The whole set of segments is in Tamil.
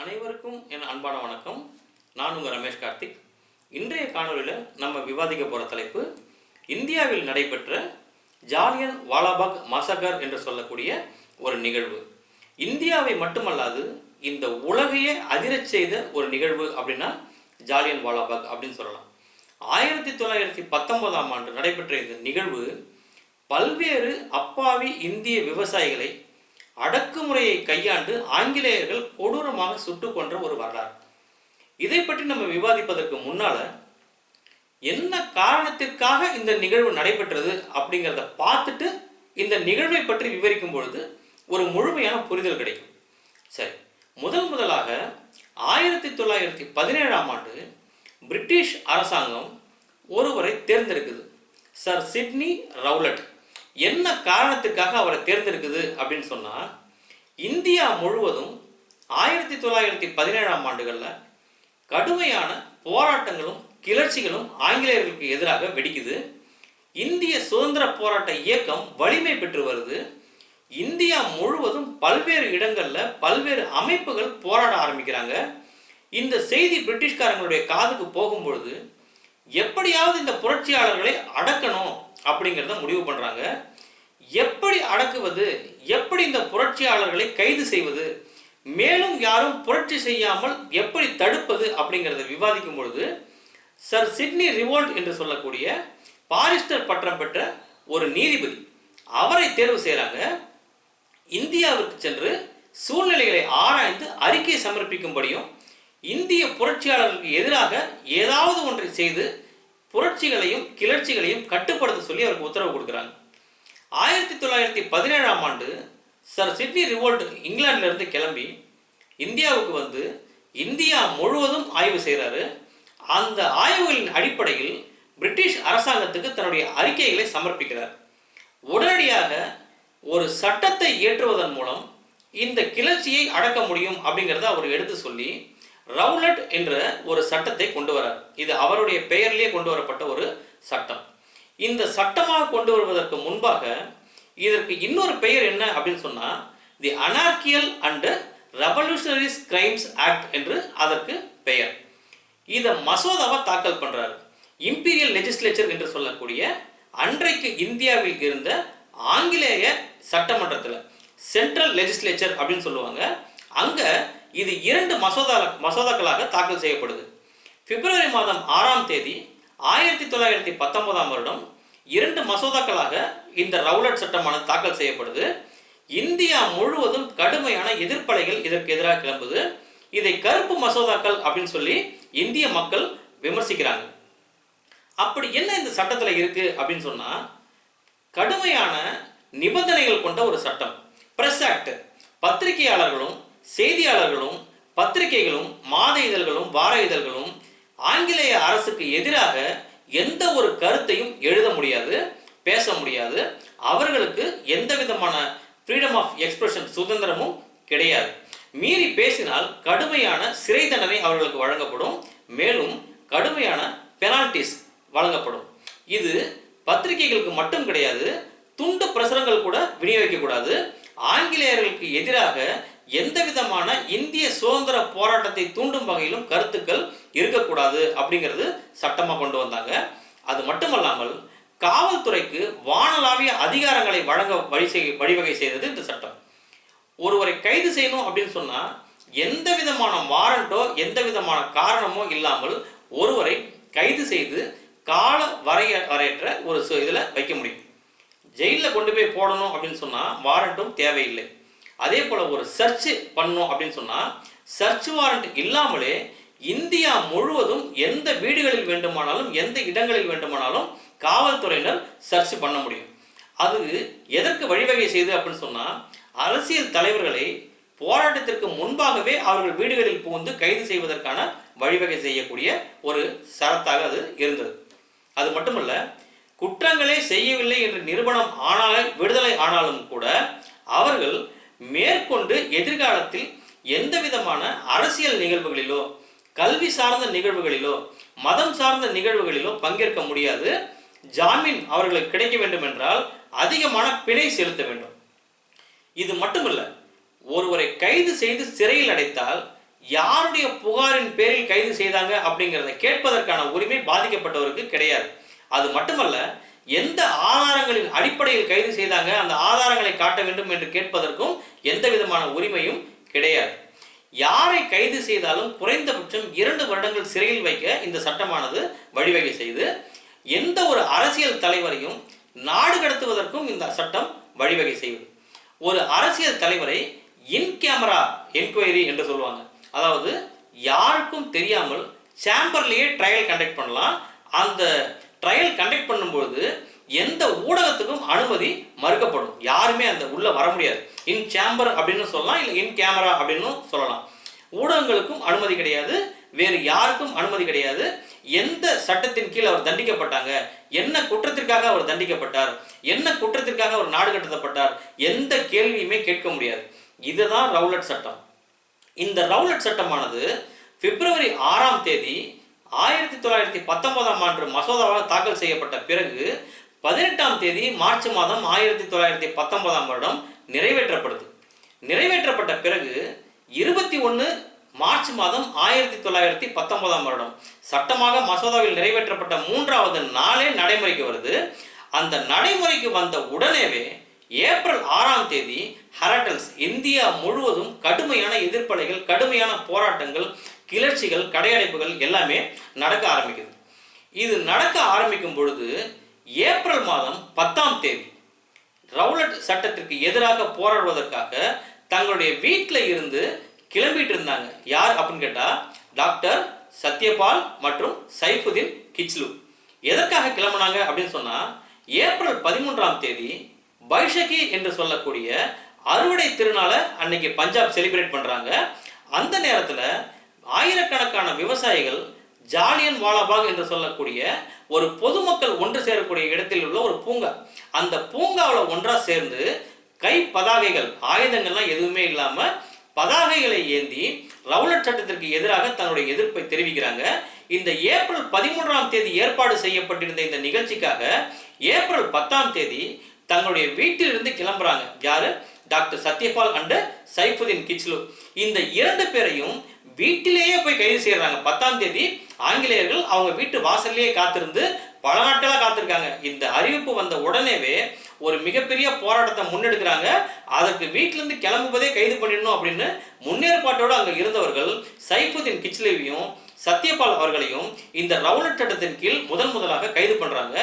அனைவருக்கும் என் அன்பான வணக்கம். நான் உங்கள் ரமேஷ் கார்த்திக். இன்றைய காணொலியில் நம்ம விவாதிக்க போகிற தலைப்பு இந்தியாவில் நடைபெற்ற ஜாலியன் வாலாபாக் மசாக்கர் என்று சொல்லக்கூடிய ஒரு நிகழ்வு. இந்தியாவை மட்டுமல்லாது இந்த உலகையே அதிரச் செய்த ஒரு நிகழ்வு அப்படின்னா ஜாலியன் வாலாபாக் அப்படின்னு சொல்லலாம். 1919ஆம் ஆண்டு நடைபெற்ற இந்த நிகழ்வு பல்வேறு அப்பாவி இந்திய விவசாயிகளை அடக்குமுறையை கையாண்டு ஆங்கிலேயர்கள் கொடூரமாக சுட்டு கொன்ற ஒரு வரலாறு. இதை பற்றி நம்ம விவாதிப்பதற்கு முன்னால என்ன காரணத்திற்காக இந்த நிகழ்வு நடைபெற்றது அப்படிங்கிறத பார்த்துட்டு இந்த நிகழ்வை பற்றி விவரிக்கும் பொழுது ஒரு முழுமையான புரிதல் கிடைக்கும். சரி, முதலாக 1917ஆம் ஆண்டு பிரிட்டிஷ் அரசாங்கம் ஒருவரை தேர்ந்தெடுக்குது. Sir Sydney Rowlatt. என்ன காரணத்துக்காக அவரை தேர்ந்தெடுக்குது அப்படின்னு சொன்னால், இந்தியா முழுவதும் 1917ஆம் ஆண்டுகளில் கடுமையான போராட்டங்களும் கிளர்ச்சிகளும் ஆங்கிலேயர்களுக்கு எதிராக வெடிக்குது. இந்திய சுதந்திர போராட்ட இயக்கம் வலிமை பெற்று வருது. இந்தியா முழுவதும் பல்வேறு இடங்களில் பல்வேறு அமைப்புகள் போராட ஆரம்பிக்கிறாங்க. இந்த செய்தி பிரிட்டிஷ்காரங்களுடைய காதுக்கு போகும்பொழுது எப்படியாவது இந்த புரட்சியாளர்களை அடக்கணும் அப்படிங்கிறத முடிவு பண்ணுறாங்க. எப்படி அடக்குவது, எப்படி இந்த புரட்சியாளர்களை கைது செய்வது, மேலும் யாரும் புரட்சி செய்யாமல் எப்படி தடுப்பது அப்படிங்கிறத விவாதிக்கும் பொழுது சர் சிட்னி ரிவோல்ட் என்று சொல்லக்கூடிய பாரிஸ்டர் பட்டம் பெற்ற ஒரு நீதிபதி அவரை தேர்வு செய்கிறாங்க. இந்தியாவிற்கு சென்று சூழ்நிலைகளை ஆராய்ந்து அறிக்கை சமர்ப்பிக்கும்படியும் இந்திய புரட்சியாளர்களுக்கு எதிராக ஏதாவது ஒன்றை செய்து புரட்சிகளையும் கிளர்ச்சிகளையும் கட்டுப்படுத்த சொல்லி அவருக்கு உத்தரவு கொடுக்குறாங்க. 1917ஆம் ஆண்டு சர் சிட்னி ரிவோல்ட் இங்கிலாந்திலிருந்து கிளம்பி இந்தியாவுக்கு வந்து இந்தியா முழுவதும் ஆய்வு செய்கிறாரு. அந்த ஆய்வுகளின் அடிப்படையில் பிரிட்டிஷ் அரசாங்கத்துக்கு தன்னுடைய அறிக்கைகளை சமர்ப்பிக்கிறார். உடனடியாக ஒரு சட்டத்தை இயற்றுவதன் மூலம் இந்த கிளர்ச்சியை அடக்க முடியும் அப்படிங்கிறத அவர் எடுத்து சொல்லி ரவுலட் என்ற ஒரு சட்டத்தை கொண்டு வரார். இது அவருடைய பெயரிலேயே கொண்டு வரப்பட்ட ஒரு சட்டம். இந்த சட்டமாக கொண்டு வருவதற்கு முன்பாக இதற்கு இன்னொரு பெயர் என்ன அப்படின்னு சொன்னால் தி அனார்கியல் அண்ட் ரெவல்யூஷனரிஸ் கிரைம்ஸ் ஆக்ட் என்று அதற்கு பெயர். இதை மசோதாவை தாக்கல் பண்ணுறாரு. இம்பீரியல் லெஜிஸ்லேச்சர் என்று சொல்லக்கூடிய அன்றைக்கு இந்தியாவில் இருந்த ஆங்கிலேய சட்டமன்றத்தில் சென்ட்ரல் லெஜிஸ்லேச்சர் அப்படின்னு சொல்லுவாங்க. அங்கே இது 2 மசோதாக்களாக தாக்கல் செய்யப்படுது. பிப்ரவரி மாதம் 6ஆம் தேதி 1919ஆம் வருடம் 2 மசோதாக்களாக இந்த ரவுலட் சட்டமானது தாக்கல் செய்யப்படுது. இந்தியா முழுவதும் கடுமையான எதிர்ப்பலைகள் இதற்கு எதிராக கிளம்புது. இதை கருப்பு மசோதாக்கள் அப்படின்னு சொல்லி இந்திய மக்கள் விமர்சிக்கிறாங்க. அப்படி என்ன இந்த சட்டத்தில் இருக்கு அப்படின்னு சொன்னா, கடுமையான நிபந்தனைகள் கொண்ட ஒரு சட்டம். Press act. பத்திரிகையாளர்களும் செய்தியாளர்களும் பத்திரிகைகளும் மாத இதழ்களும் வார இதழ்களும் ஆங்கிலேய அரசுக்கு எதிராக எந்த ஒரு கருத்தையும் எழுத முடியாது, பேச முடியாது. அவர்களுக்கு எந்த விதமான ஃப்ரீடம் ஆஃப் எக்ஸ்பிரஷன் சுதந்திரமும் கிடையாது. மீறி பேசினால் கடுமையான சிறை தண்டனை அவர்களுக்கு வழங்கப்படும். மேலும் கடுமையான பெனால்டிஸ் வழங்கப்படும். இது பத்திரிகைகளுக்கு மட்டும் கிடையாது, துண்டு பிரசுரங்கள் கூட விநியோகிக்கக்கூடாது. ஆங்கிலேயர்களுக்கு எதிராக எந்த விதமான இந்திய சுதந்திர போராட்டத்தை தூண்டும் வகையிலும் கருத்துக்கள் இருக்கக்கூடாது அப்படிங்கிறது சட்டமாக கொண்டு வந்தாங்க. அது மட்டுமல்லாமல் காவல்துறைக்கு வானளாவிய அதிகாரங்களை வழங்க வழிவகை செய்தது இந்த சட்டம். ஒருவரை கைது செய்யணும் அப்படின்னு சொன்னால் எந்த விதமான வாரண்டோ எந்த விதமான காரணமோ இல்லாமல் ஒருவரை கைது செய்து கால வரையற்ற ஒரு இதில் வைக்க முடியும். ஜெயிலில் கொண்டு போய் போடணும் அப்படின்னு சொன்னால் வாரண்ட்டும் தேவையில்லை. அதே போல் ஒரு சர்ச் பண்ணணும் அப்படின்னு சொன்னால் சர்ச் வாரண்ட் இல்லாமலே இந்தியா முழுவதும் எந்த வீடுகளில் வேண்டுமானாலும் எந்த இடங்களில் வேண்டுமானாலும் காவல்துறையினர் சர்ச் பண்ண முடியும். அது எதற்கு வழிவகை செய்து அப்படின்னு சொன்னால், அரசியல் தலைவர்களை போராட்டத்திற்கு முன்பாகவே அவர்கள் வீடுகளில் புகுந்து கைது செய்வதற்கான வழிவகை செய்யக்கூடிய ஒரு சரத்தாக அது இருந்தது. அது மட்டுமல்ல, குற்றங்களே செய்யவில்லை என்று நிரூபணம் விடுதலை ஆனாலும் கூட அவர்கள் மேற்கொண்டு எதிர்காலத்தில் எந்த விதமான அரசியல் நிகழ்வுகளிலோ கல்வி சார்ந்த நிகழ்வுகளிலோ மதம் சார்ந்த நிகழ்வுகளிலோ பங்கேற்க முடியாது. ஜாமீன் அவர்களுக்கு கிடைக்க வேண்டும் என்றால் அதிகமான பிணை செலுத்த வேண்டும். இது மட்டுமல்ல, ஒருவரை கைது செய்து சிறையில் அடைத்தால் யாருடைய புகாரின் பேரில் கைது செய்தாங்க அப்படிங்கிறத கேட்பதற்கான உரிமை பாதிக்கப்பட்டவருக்கு கிடையாது. அது மட்டுமல்ல, எந்த ஆதாரங்களின் அடிப்படையில் கைது செய்தாங்க, அந்த ஆதாரங்களை காட்ட வேண்டும் என்று கேட்பதற்கும் எந்த விதமான உரிமையும் கிடையாது. யாரை கைது செய்தாலும் குறைந்தபட்சம் 2 வருடங்கள் சிறையில் வைக்க இந்த சட்டமானது வழிவகை செய்து, எந்த ஒரு அரசியல் தலைவரையும் நாடு கடத்துவதற்கும் இந்த சட்டம் வழிவகை செய்வது. ஒரு அரசியல் தலைவரை இன் கேமரா என்கொயரி என்று சொல்லுவாங்க. அதாவது யாருக்கும் தெரியாமல் சேம்பர்லேயே ட்ரையல் கண்டக்ட் பண்ணலாம். அந்த ட்ரையல் கண்டக்ட் பண்ணும்போது எந்த ஊடகத்துக்கும் அனுமதி மறுக்கப்படும். யாருமே அந்த உள்ள வர முடியாது. இன் சேம்பர் அப்படின்னு சொல்லலாம், இல்லை இன் கேமரா அப்படின்னு சொல்லலாம். ஊடகங்களுக்கும் அனுமதி கிடையாது, வேறு யாருக்கும் அனுமதி கிடையாது. எந்த சட்டத்தின் கீழ் அவர் தண்டிக்கப்பட்டாங்க, என்ன குற்றத்திற்காக அவர் தண்டிக்கப்பட்டார், என்ன குற்றத்திற்காக அவர் நாடு கடத்தப்பட்டார், எந்த கேள்வியுமே கேட்க முடியாது. இதுதான் ரவுலட் சட்டம். இந்த ரவுலட் சட்டமானது பிப்ரவரி 6ஆம் தேதி 1919ஆம் ஆண்டு மசோதாவாக தாக்கல் செய்யப்பட்ட பிறகு 18ஆம் தேதி மார்ச் மாதம் 1919ஆம் வருடம் நிறைவேற்றப்படுது. நிறைவேற்றப்பட்ட பிறகு 21 மார்ச் மாதம் 1919ஆம் வருடம் சட்டமாக மசோதாவில் நிறைவேற்றப்பட்ட 3வது நாளே நடைமுறைக்கு வருது. அந்த நடைமுறைக்கு வந்த உடனேவே ஏப்ரல் 6ஆம் தேதி ஹெரால்ட்ஸ் இந்தியா முழுவதும் கடுமையான எதிர்ப்பலைகள், கடுமையான போராட்டங்கள், கிளர்ச்சிகள், கடையடைப்புகள் எல்லாமே நடக்க ஆரம்பிக்குது. இது நடக்க ஆரம்பிக்கும் பொழுது ஏப்ரல் மாதம் 10ஆம் தேதி ரவுலட் சட்டத்திற்கு எதிராக போராடுவதற்காக தங்களுடைய வீட்டில் இருந்து கிளம்பிட்டு இருந்தாங்க. யார் அப்படின்னு கேட்டால் டாக்டர் சத்யபால் மற்றும் சைஃபுதீன் கிச்லு. எதற்காக கிளம்பினாங்க அப்படின்னு சொன்னால், ஏப்ரல் 13ஆம் தேதி பைஷகி என்று சொல்லக்கூடிய அறுவடை திருநாளை அன்னைக்கு பஞ்சாப் செலிப்ரேட் பண்ணுறாங்க. அந்த நேரத்தில் ஆயிரக்கணக்கான விவசாயிகள் ஜாலியன் வாலாபாக் என்று சொல்லக்கூடிய ஒரு பொதுமக்கள் ஒன்று சேரக்கூடிய இடத்தில் உள்ள ஒரு பூங்கா, அந்த பூங்காவில் ஒன்றா சேர்ந்து கை பதாகைகள், ஆயுதங்கள்லாம் எதுவுமே இல்லாமல் பதாகைகளை ஏந்தி ரவுலட் சட்டத்திற்கு எதிராக தன்னுடைய எதிர்ப்பை தெரிவிக்கிறாங்க. இந்த ஏப்ரல் 13ஆம் தேதி ஏற்பாடு செய்யப்பட்டிருந்த இந்த நிகழ்ச்சிக்காக ஏப்ரல் 10ஆம் தேதி தங்களுடைய வீட்டிலிருந்து கிளம்புறாங்க. யாரு? Doctor Satyapal and Saifuddin Kitchlu. இந்த 2 பேரையும் வீட்டிலேயே போய் கைது செய்யறாங்க. 10ஆம் தேதி ஆங்கிலேயர்கள் அவங்க வீட்டு வாசல்லையே காத்திருந்து பல நாட்களாக காத்திருக்காங்க. இந்த அறிவிப்பு வந்த உடனேவே ஒரு மிகப்பெரிய போராட்டத்தை முன்னெடுக்கிறாங்க. அதற்கு வீட்டிலிருந்து கிளம்புவதே கைது பண்ணிடணும் அப்படின்னு முன்னேற்பாட்டோடு அங்கே இருந்தவர்கள் சைஃபுதீன் கிச்லுவையும் சத்யபால் அவர்களையும் இந்த ரவுலட் சட்டத்தின் கீழ் முதலாக கைது பண்றாங்க.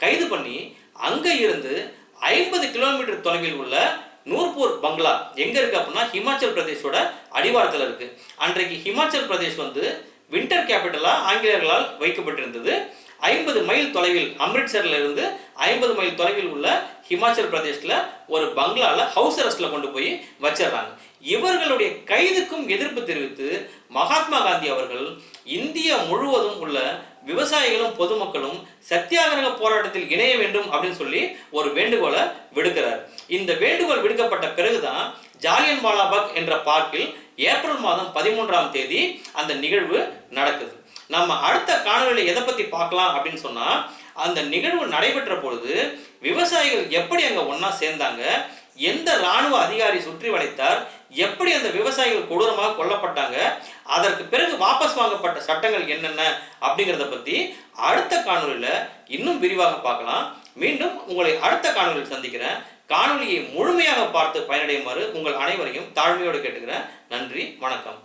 கைது பண்ணி அங்கே இருந்து 50 கிலோமீட்டர் தொலைவில் உள்ள நூர்பூர் பங்களா எங்க இருக்கு அப்படின்னா ஹிமாச்சல் பிரதேஷோட அடிவாரத்தில் இருக்கு. அன்றைக்கு ஹிமாச்சல் பிரதேஷ் வின்டர் கேபிட்டலா ஆங்கிலேயர்களால் வைக்கப்பட்டிருந்தது. 50 மைல் தொலைவில், அம்ரிட்சர்ல இருந்து 50 மைல் தொலைவில் உள்ள ஹிமாச்சல் பிரதேஷ்ல ஒரு பங்களால ஹவுஸ் அரெஸ்ட்ல கொண்டு போய் வச்சிடறாங்க. இவர்களுடைய கைதுக்கும் எதிர்ப்பு தெரிவித்து மகாத்மா காந்தி அவர்கள் இந்தியா முழுவதும் உள்ள விவசாயிகளும் பொதுமக்களும் சத்தியாகிரக போராட்டத்தில் இணைய வேண்டும் அப்படின்னு சொல்லி ஒரு வேண்டுகோளை விடுக்கிறார். இந்த வேண்டுகோள் விடுக்கப்பட்ட பிறகுதான் ஜாலியன் வாலாபாக் என்ற பார்க்கில் ஏப்ரல் மாதம் 13ஆம் தேதி அந்த நிகழ்வு நடக்குது. நம்ம அடுத்த காணொலியில் எதை பத்தி பார்க்கலாம் அப்படின்னு சொன்னா, அந்த நிகழ்வு நடைபெற்ற பொழுது விவசாயிகள் எப்படி அங்க ஒன்னா சேர்ந்தாங்க, எந்த ராணுவ அதிகாரி சுற்றி வளைத்தார், எப்படி அந்த விவசாயிகள் கொடூரமாக கொல்லப்பட்டாங்க, அதற்கு பிறகு வாபஸ் வாங்கப்பட்ட சட்டங்கள் என்னென்ன அப்படிங்கிறத பத்தி அடுத்த காணொலியில இன்னும் விரிவாக பார்க்கலாம். மீண்டும் உங்களை அடுத்த காணொலியில் சந்திக்கிறேன். காணொலியை முழுமையாக பார்த்து பயனடையுமாறு உங்கள் அனைவரையும் தாழ்மையோடு கேட்டுக்கிறேன். நன்றி, வணக்கம்.